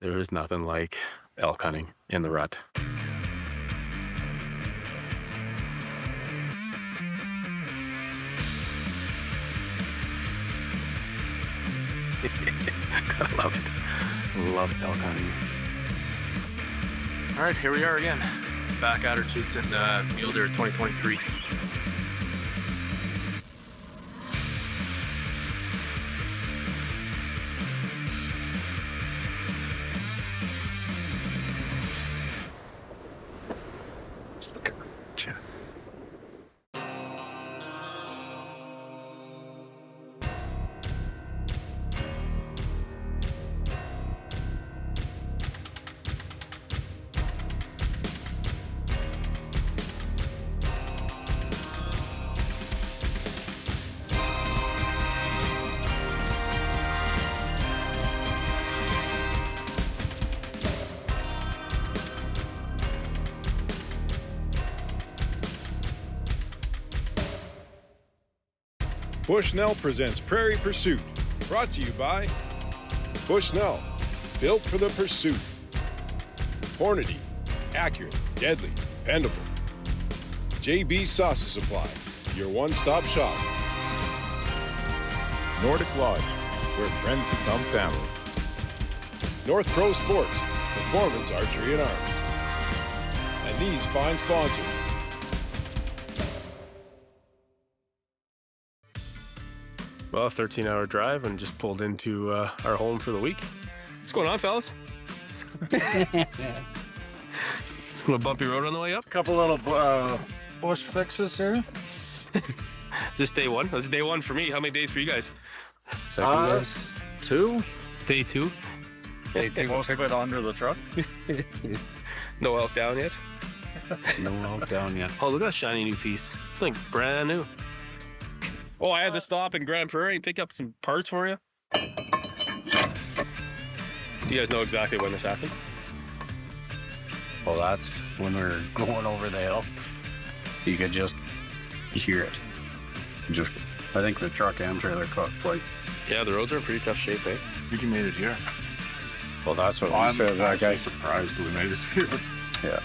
There is nothing like elk hunting in the rut. Gotta love it. Love elk hunting. All right, here we are again. Back at her chasing Mule Deer 2023. Just look at her. Chat. Bushnell presents Prairie Pursuit, brought to you by Bushnell, built for the pursuit. Hornady, accurate, deadly, dependable. JB Sausage Supply, your one-stop shop. Nordic Lodge, where friends become family. North Pro Sports, performance archery and arms. And these fine sponsors. Well, a 13-hour drive and just pulled into our home for the week. What's going on, fellas? A little bumpy road on the way up. A couple little bush fixes here. Is this day one? This is day one for me. How many days for you guys? Second day. 2. Day two. Most of it under the truck. No elk down yet? No elk down yet. Oh, look at that shiny new piece. It's like brand new. Oh, I had to stop in Grand Prairie and pick up some parts for you. Do you guys know exactly when this happened? Well, that's when we were going over the hill. You could just hear it. Just, I think the truck and trailer cooked. Like, Yeah, the roads are in pretty tough shape, eh? I think you made it here. well, that's what we I'm said. That guy. surprised we made it here. Yeah.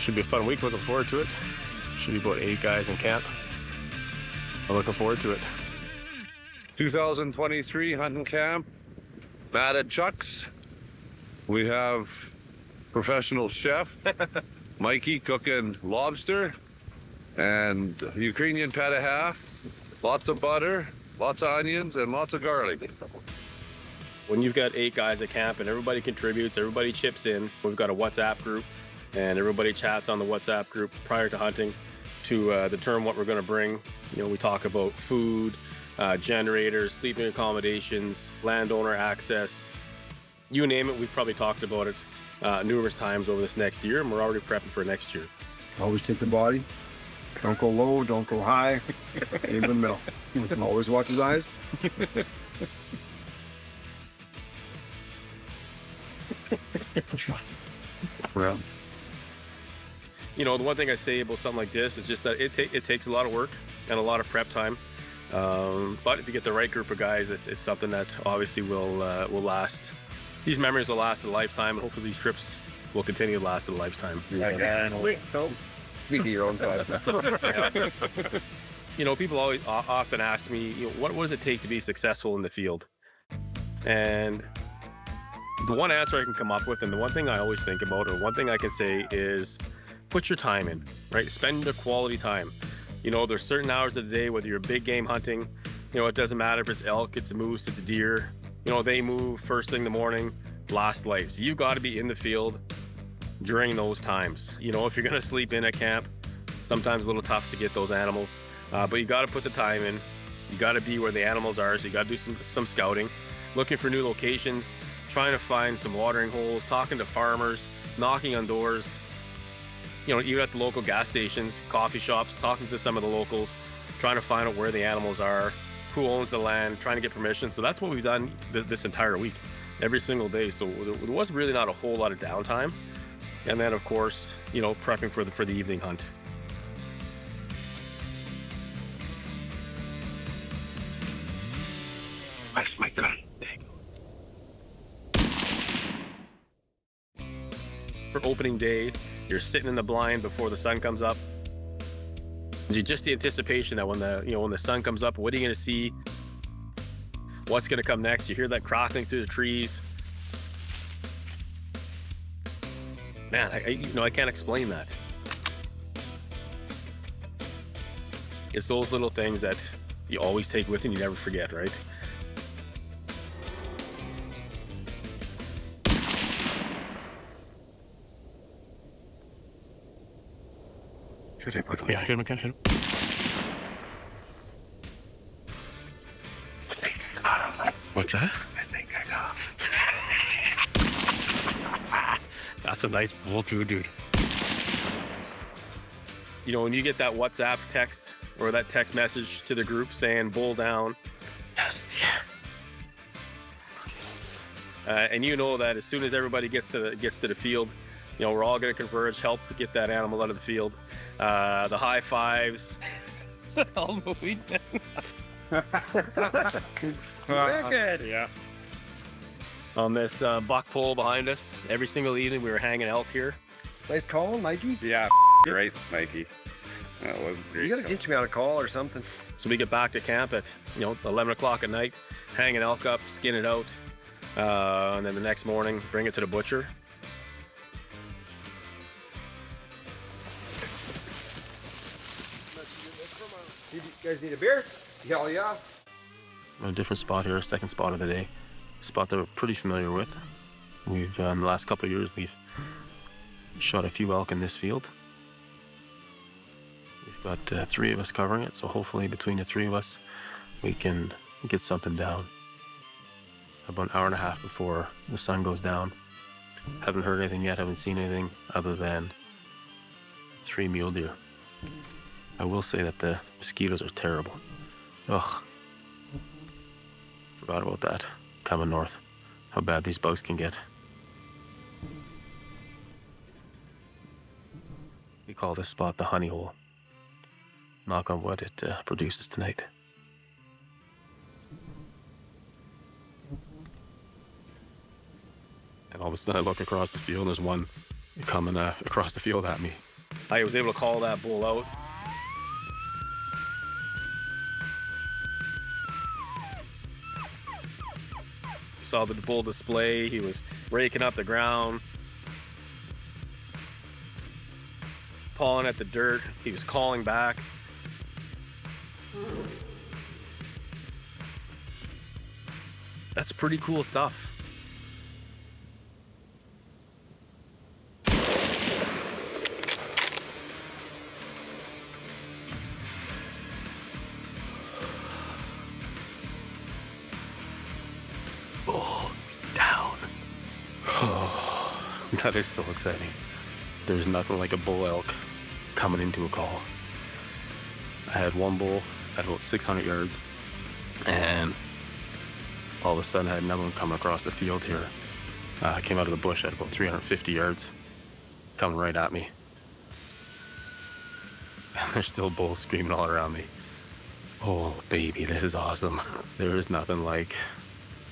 Should be a fun week. Looking forward to it. Should be about 8 guys in camp. I'm looking forward to it. 2023 hunting camp, Matt at Chuck's. We have professional chef Mikey cooking lobster and Ukrainian pat a half, lots of butter, lots of onions, and lots of garlic. When you've got 8 guys at camp and everybody contributes, everybody chips in, we've got a WhatsApp group and everybody chats on the WhatsApp group prior to hunting to determine what we're going to bring. You know, we talk about food, generators, sleeping accommodations, landowner access, you name it. We've probably talked about it numerous times over this next year, and we're already prepping for next year. Always take the body. Don't go low, don't go high. In the middle. Always watch his eyes. Well, You know, the one thing I say about something like this is just that it takes a lot of work and a lot of prep time. But if you get the right group of guys, it's something that obviously will last. These memories will last a lifetime, and hopefully these trips will continue to last a lifetime. Speak of your own time. You know, people always often ask me, you know, what does it take to be successful in the field? And the one answer I can come up with, and the one thing I always think about, or one thing I can say is put your time in, right? Spend the quality time. You know, there's certain hours of the day, whether you're big game hunting, you know, it doesn't matter if it's elk, it's moose, it's deer, you know, they move first thing in the morning, last light. So you've got to be in the field during those times. You know, if you're going to sleep in at camp, sometimes a little tough to get those animals, but you got to put the time in. You got to be where the animals are, so you got to do some scouting, looking for new locations, trying to find some watering holes, talking to farmers, knocking on doors. You know, even at the local gas stations, coffee shops, talking to some of the locals, trying to find out where the animals are, who owns the land, trying to get permission. So that's what we've done this entire week, every single day. So there was really not a whole lot of downtime. And then, of course, you know, prepping for the evening hunt. Where's my gun? for opening day. You're sitting in the blind before the sun comes up. Just the anticipation that when the sun comes up, what are you going to see? What's going to come next? You hear that crackling through the trees. Man, I can't explain that. It's those little things that you always take with you and you never forget, right? Should I put him? Yeah, hit him. What's that? I think I got. That's a nice bull too, dude. You know, when you get that WhatsApp text or that text message to the group saying bull down, Yes, yeah. and you know that as soon as everybody gets to the field, you know, we're all going to converge, help get that animal out of the field. The high fives. It's a hell of a weekend. Wicked. Yeah. On this buck pole behind us, every single evening we were hanging elk here. Nice call, Mikey. Yeah, great, Mikey. That was great. You gotta teach me how to call or something. So we get back to camp at 11 o'clock at night, hang an elk up, skin it out, and then the next morning bring it to the butcher. You guys need a beer? Hell yeah. A different spot here, second spot of the day. A spot that we're pretty familiar with. We've in the last couple of years we've shot a few elk in this field. We've got 3 of us covering it, so hopefully between the 3 of us we can get something down. About an hour and a half before the sun goes down. Haven't heard anything yet, haven't seen anything other than 3 mule deer. I will say that the mosquitoes are terrible. Ugh. Forgot about that. Coming north. How bad these bugs can get. We call this spot the honey hole. Knock on wood, it produces tonight. And all of a sudden I look across the field and there's one coming across the field at me. I was able to call that bull out. Saw the bull display. He was raking up the ground, pawing at the dirt. He was calling back. That's pretty cool stuff. Bull down. Oh, that is so exciting. There's nothing like a bull elk coming into a call. I had one bull at about 600 yards, and all of a sudden I had another one coming across the field here. I came out of the bush at about 350 yards, coming right at me. And there's still bulls screaming all around me. Oh, baby, this is awesome. There is nothing like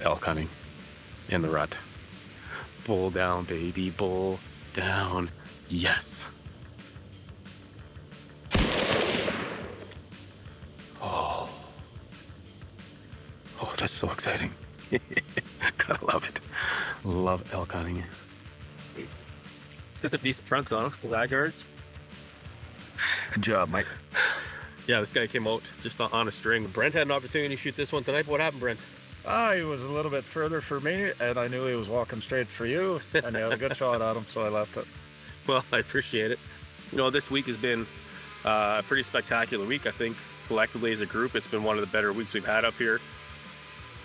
elk hunting in the rut. Bull down, baby, bull down. Yes. Oh, that's so exciting. Gotta love it. Love elk hunting. It's got some decent fronts on them, laggards. Good job, Mike. Yeah, this guy came out just on a string. Brent had an opportunity to shoot this one tonight. What happened, Brent? He was a little bit further for me, and I knew he was walking straight for you, and I had a good shot at him, so I left it. Well, I appreciate it. You know, this week has been a pretty spectacular week. I think collectively as a group, it's been one of the better weeks we've had up here.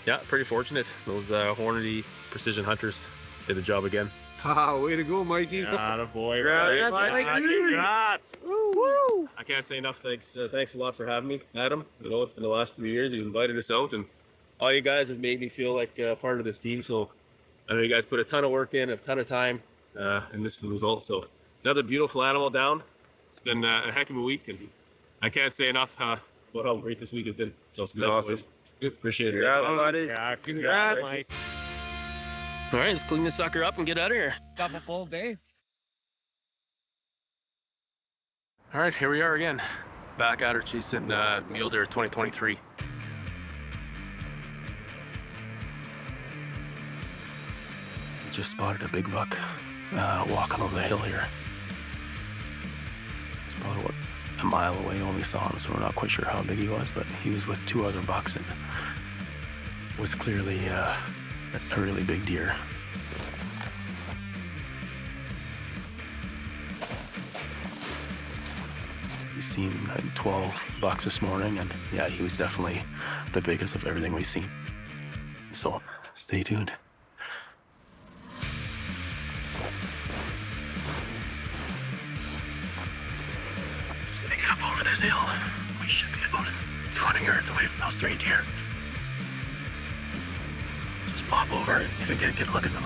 Yeah, pretty fortunate. Those Hornady precision hunters did the job again. Way to go, Mikey. Attaboy. Congrats, Congrats. Woo! I can't say enough thanks. Thanks a lot for having me, Adam. You know, in the last few years, you invited us out, and all you guys have made me feel like part of this team. So I know you guys put a ton of work in, a ton of time, and this is the result. So another beautiful animal down. It's been a heck of a week, and I can't say enough about how great this week has been. So it's been awesome. Appreciate it. Congrats, buddy. Yeah, congrats, Mike. All right, let's clean this sucker up and get out of here. Double full day. All right, here we are again. Back at her chasing mule deer 2023. Just spotted a big buck walking over the hill here. It's probably a mile away when we saw him, so we're not quite sure how big he was, but he was with 2 other bucks and was clearly a really big deer. We've seen 12 bucks this morning, and yeah, he was definitely the biggest of everything we've seen. So stay tuned. Sneaking up over this hill. We should be about 200 yards away from those 3 deer. Just pop over and see if we can get a good look at them.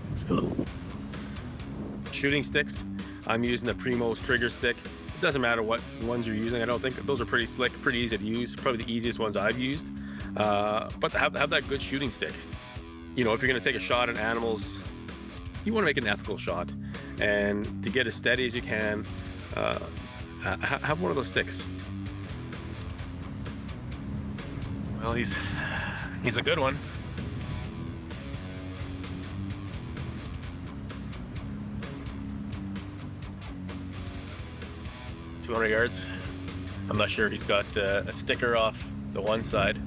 Let's go. Shooting sticks. I'm using the Primo's trigger stick. It doesn't matter what ones you're using. I don't think those are pretty slick, pretty easy to use. Probably the easiest ones I've used. But have that good shooting stick. You know, if you're gonna take a shot at animals, you want to make an ethical shot, and to get as steady as you can, have one of those sticks. Well, he's a good one. "200 yards. I'm not sure. He's got a sticker off the one side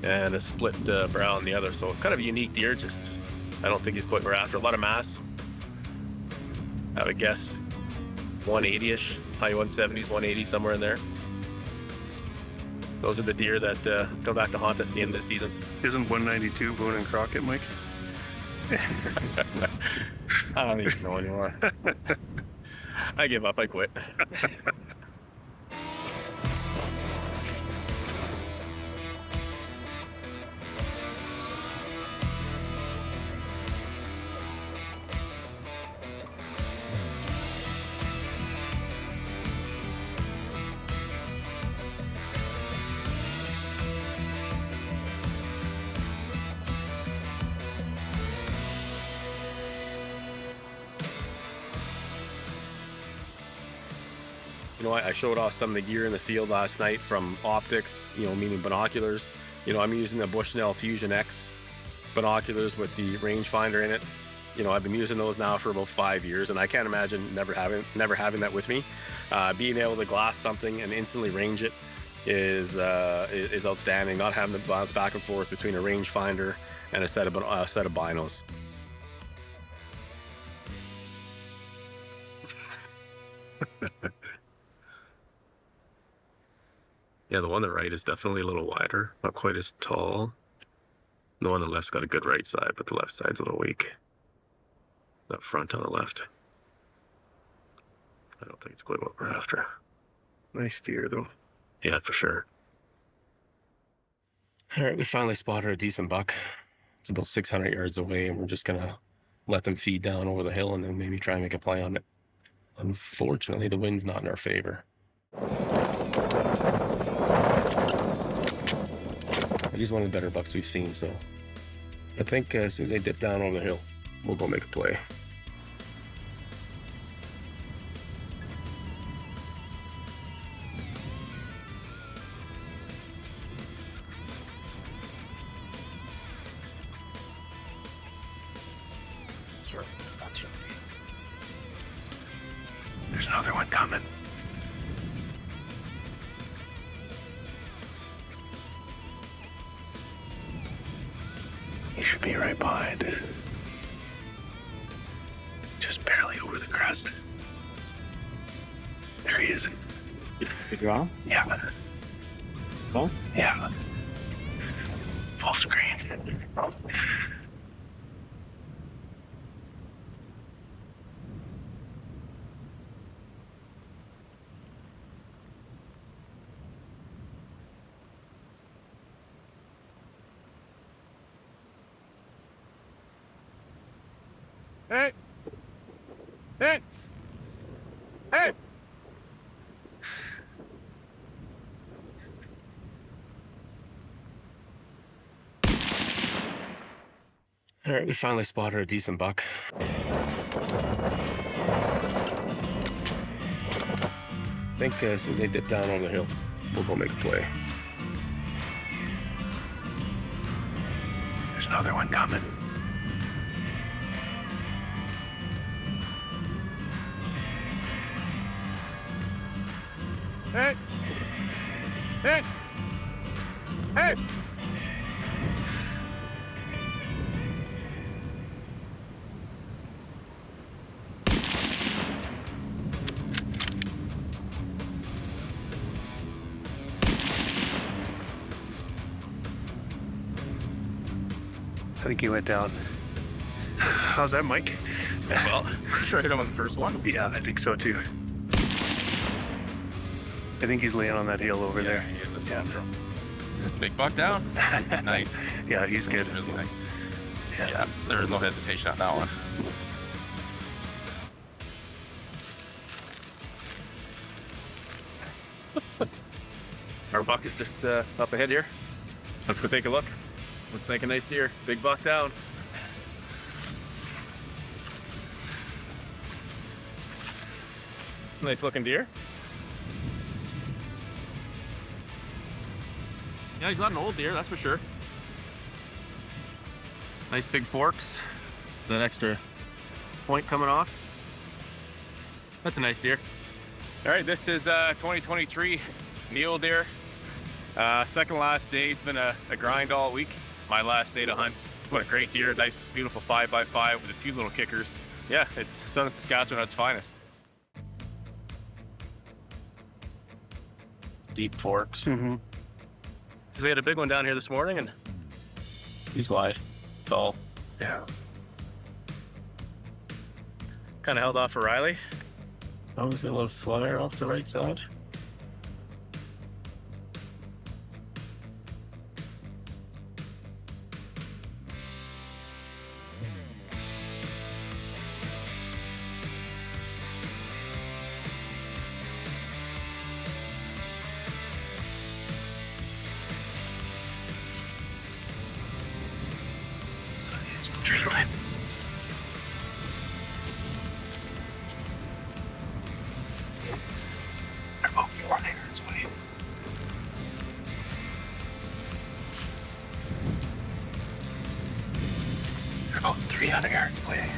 and a split brow on the other, so kind of a unique deer. Just I don't think he's quite what we're after. A lot of mass. I would guess 180-ish, high 170s, 180, somewhere in there. Those are the deer that come back to haunt us at the end of the season." Isn't 192 Boone and Crockett, Mike? I don't even know anymore. I give up. I quit. You know, I showed off some of the gear in the field last night from optics, you know, meaning binoculars. You know, I'm using the Bushnell Fusion X binoculars with the rangefinder in it. You know, I've been using those now for about 5 years, and I can't imagine never having that with me. Being able to glass something and instantly range it is outstanding. Not having to bounce back and forth between a rangefinder and a set of binos. Yeah, the one on the right is definitely a little wider, not quite as tall. The one on the left's got a good right side, but the left side's a little weak. That front on the left. I don't think it's quite what we're after. Nice deer, though. Yeah, for sure. All right, we finally spotted a decent buck. It's about 600 yards away, and we're just gonna let them feed down over the hill and then maybe try and make a play on it. Unfortunately, the wind's not in our favor. He's one of the better bucks we've seen, so I think as soon as they dip down over the hill, we'll go make a play. There's another one coming. He should be right behind. Just barely over the crest. There he is. Did you on? Yeah. Oh? Yeah. Full screen. Hey! Hey! Hey! All right, we finally spotted a decent buck. think as soon as they dip down on the hill, we'll go make a play. There's another one coming. Hey! Hey! Hey! I think he went down. How's that, Mike? Well, pretty sure I hit him on the first one. Yeah, I think so too. I think he's laying on that hill over there. Yeah. Big buck down. Nice. Yeah, he's good. Really nice. Yeah, there was no hesitation on that one. Our buck is just up ahead here. Let's go take a look. Looks like a nice deer. Big buck down. Nice looking deer. Yeah, he's not an old deer, that's for sure. Nice big forks. That extra point coming off. That's a nice deer. All right, this is 2023 mule deer. Second last day. It's been a grind all week. My last day to hunt. What a great deer. Nice, beautiful 5x5 with a few little kickers. Yeah, it's southern Saskatchewan at its finest. Deep forks. Mm-hmm. So we had a big one down here this morning, and He's wide, tall. yeah, kind of held off for Riley. Oh, is it a little flare off the right side? So it's tree line. They're about 400 yards away. They're about 300 yards away.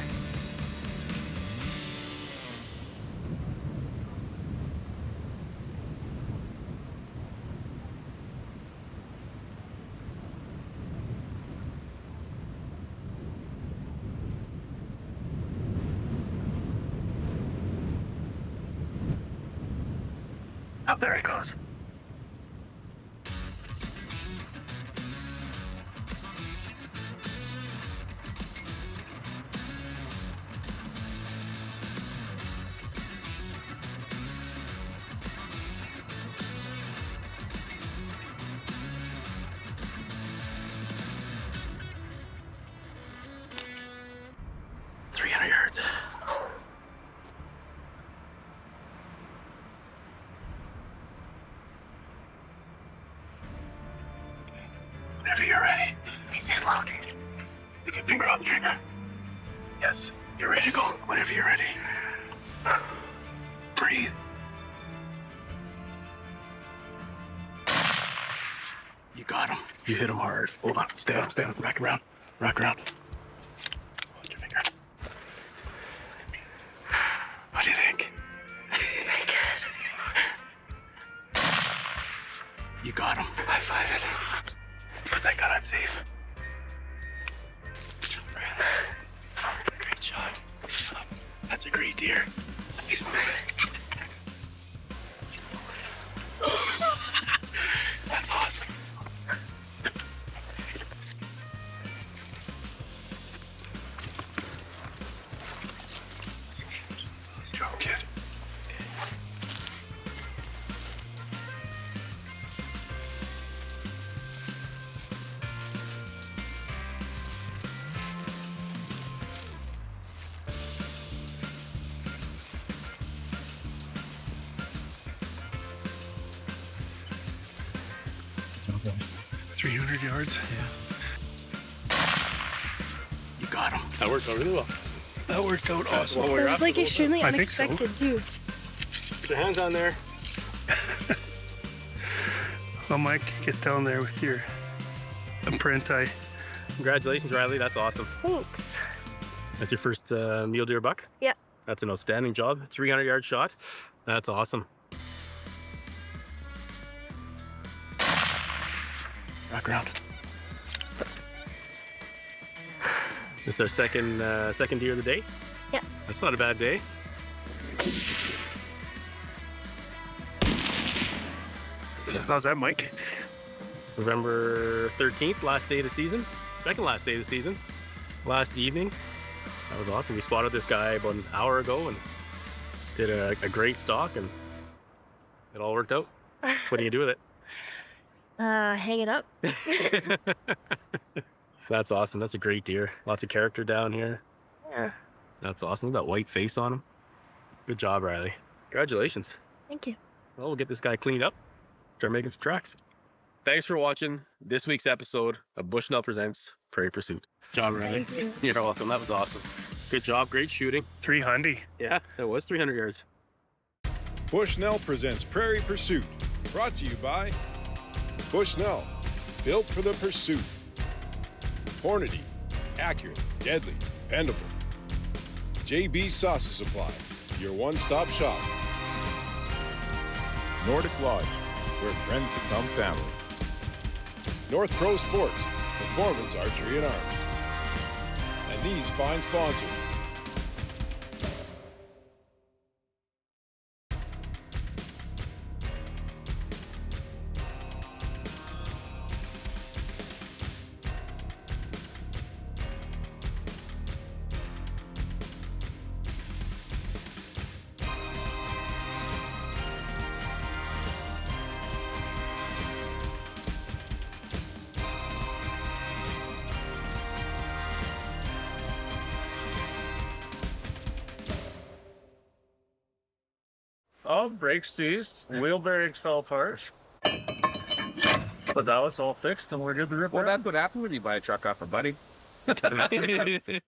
Oh, there it goes. Yards. Whenever you're ready, he's locking. You can finger out the trigger. Yes, you're ready to go. Whenever you're ready. Breathe. You got him. You hit him hard. Hold on. Stay up. Stay up. Rack around. Rack around. Hold your finger. What do you think? You got him. High five it. Put that gun on safe. Great shot. That's a great deer. He's moving. That's awesome. Nice job, kid. Okay. 300 yards? Yeah. You got him. That worked out really well. That worked out awesome. Well, It was like extremely I think so. unexpected too. Put your hands on there. Well, Mike, get down there with your apprentice. Congratulations, Riley. That's awesome. Thanks. That's your first mule deer buck? Yeah. That's an outstanding job. 300-yard shot. That's awesome. Background. This is our second deer of the day? Yeah. That's not a bad day. How's that, Mike? November 13th, last day of the season. Second last day of the season. Last evening. That was awesome. We spotted this guy about an hour ago and did a great stalk, and it all worked out. What do you do with it? Hang it up. That's awesome. That's a great deer. Lots of character down here. Yeah. That's awesome. Look at that white face on him. Good job, Riley. Congratulations. Thank you. Well, we'll get this guy cleaned up. Start making some tracks. Thanks for watching this week's episode of Bushnell Presents Prairie Pursuit. Good job, Riley. Thank you. You're welcome. That was awesome. Good job. Great shooting. 300. Yeah, it was 300 yards. Bushnell presents Prairie Pursuit. Brought to you by Bushnell, built for the pursuit. Hornady, accurate, deadly, dependable. JB Sausage Supply, your one-stop shop. Nordic Lodge, where friends become family. North Pro Sports, performance archery and arms. And these fine sponsors. Oh, brakes seized, wheel bearings fell apart. But now it's all fixed and we're good to rip. Well, that's what happened when you buy a truck off a buddy.